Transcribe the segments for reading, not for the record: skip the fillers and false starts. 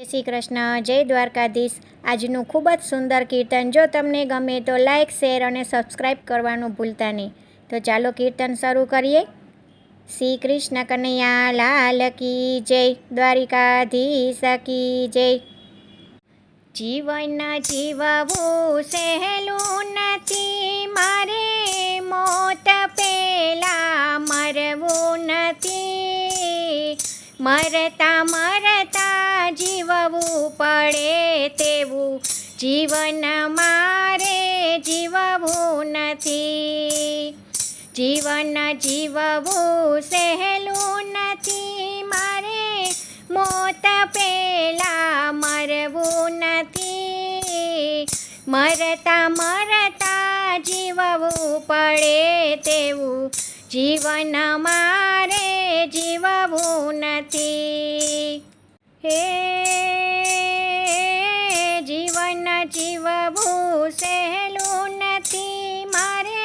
જય શ્રી કૃષ્ણ, જય દ્વારકાધીશ। આજનું ખૂબ જ સુંદર કીર્તન જો તમને ગમે તો લાઇક, શેર અને સબસ્ક્રાઈબ કરવાનું ભૂલતા નહીં। તો ચાલો કીર્તન શરૂ કરીએ। શ્રી કૃષ્ણ કનૈયા લાલ કી જય, દ્વારિકાધીશ કી જય। જીવન જીવવું સહેલું નથી, મારે મોત પહેલા મરવું નથી। મરતા મરતા જીવવું પડે તેવું જીવન મારે જીવવું નથી। જીવન જીવવું સહેલું નથી, મારે મોત પહેલા મરવું નથી। મરતા મરતા જીવવું પડે તેવું જીવન મારે જીવવું નથી। હે જીવન જીવવું સહેલું નથી, મારે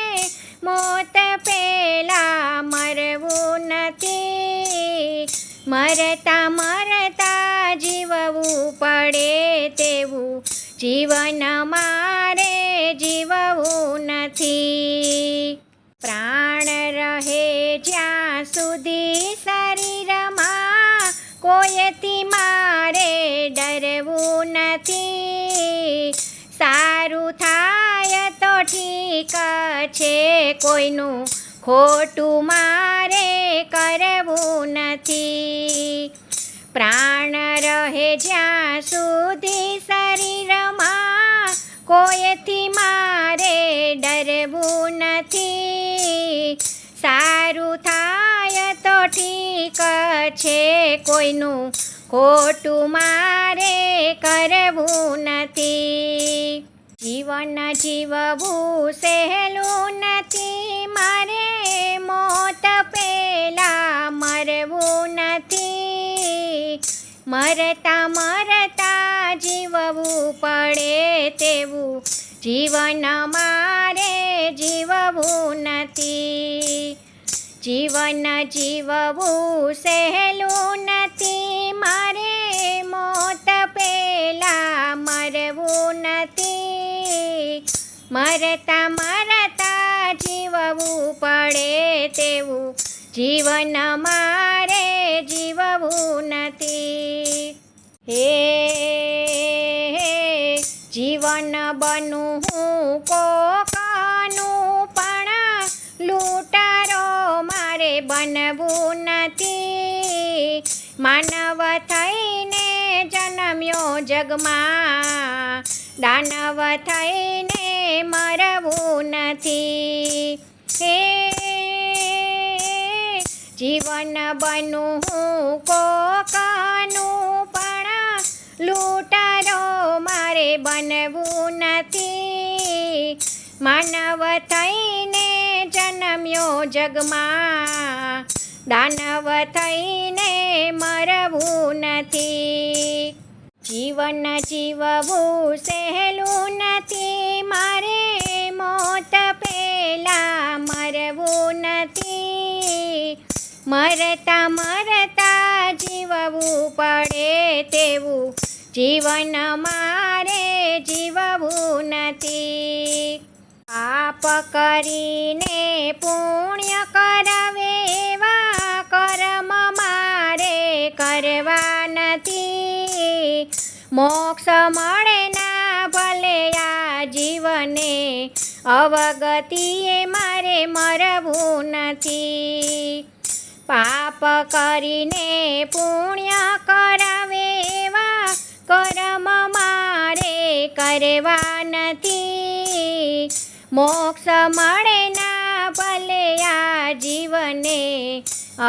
મોત પહેલા મરવું નથી। મરતા મરતા જીવવું પડે તેવું જીવન મારે જીવવું નથી। પ્રાણ રહે જ્યાં સુધી શરીરમાં, કોઈથી મારે ડરવું નથી। સારું થાય તો ઠીક છે, કોઈનું ખોટું મારે કરવું નથી। પ્રાણ રહે જ્યાં સુધી શરીરમાં, કોઈથી મારે ડરવું નથી। સારું થાય તો ઠીક છે, કોઈનું ખોટું મારે કરવું નથી। જીવન જીવવું સહેલું નથી, મારે મોત પહેલા મરવું નથી। મરતા મરતા જીવવું પડે તેવું જીવન મારે જીવવું નથી। જીવન જીવવું સહેલું નથી, મારે મોત પહેલા મરવું નથી। મરતા મરતા જીવવું પડે તેવું જીવન મારે જીવવું નથી। હે જીવન બનું હું કોકનું, પણ લૂંટારો મારે બનવું નથી। માનવ થઈને જન્મ્યો જગમાં, દાનવ થઈને મરવું નથી। હે જીવન બનું હું કોકનું, પણ લૂંટારો મારે બનવું નથી। માનવ થઈને જન્મ્યો જગમાં, દાનવ થઈને મરવું નથી। જીવન જીવવું સહેલું નથી, મારે મોત પહેલા મરવું નથી। મરતા મરતા જીવવું પડે તેવું જીવન મારે જીવવું નથી। પાપ કરીને પુણ્ય કરાવે એવા કર્મ મારે કરવા નથી। મોક્ષ મળે ના ભલે આ જીવને, અવગતિએ મારે મરવું નથી। પાપ કરીને પુણ્ય કરાવે એવા કર્મ મારે કરવા નથી। મોક્ષ મળે ના ભલે આ જીવને,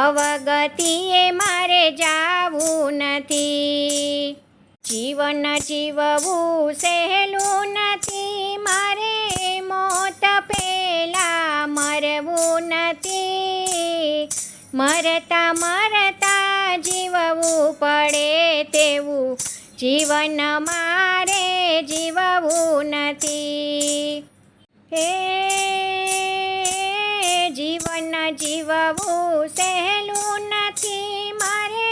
અવગતિએ મારે જાવું નથી। જીવન જીવવું સહેલું નથી, મારે મોત પહેલા મરવું નથી। મરતા મરતા જીવવું પડે તેવું જીવન મારે જીવવું નથી। હે જીવન જીવવું સહેલું નથી, મારે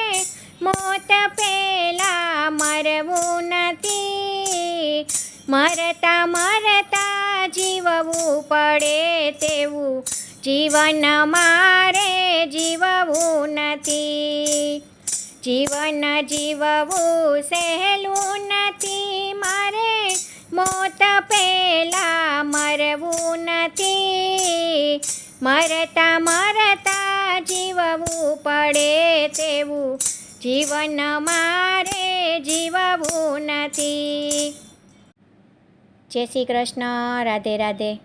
મોત પહેલા મરવું નથી, મરતા મરતા જીવવું પડે તેવું જીવન મારે જીવવું નથી. જીવન જીવવું સહેલું નથી, મારે મોત પહેલા મરવું નથી, મરતા મરતા જીવવું પડે તેવું જીવન મારે જીવવું નથી. જય શ્રી કૃષ્ણ. રાધે રાધે.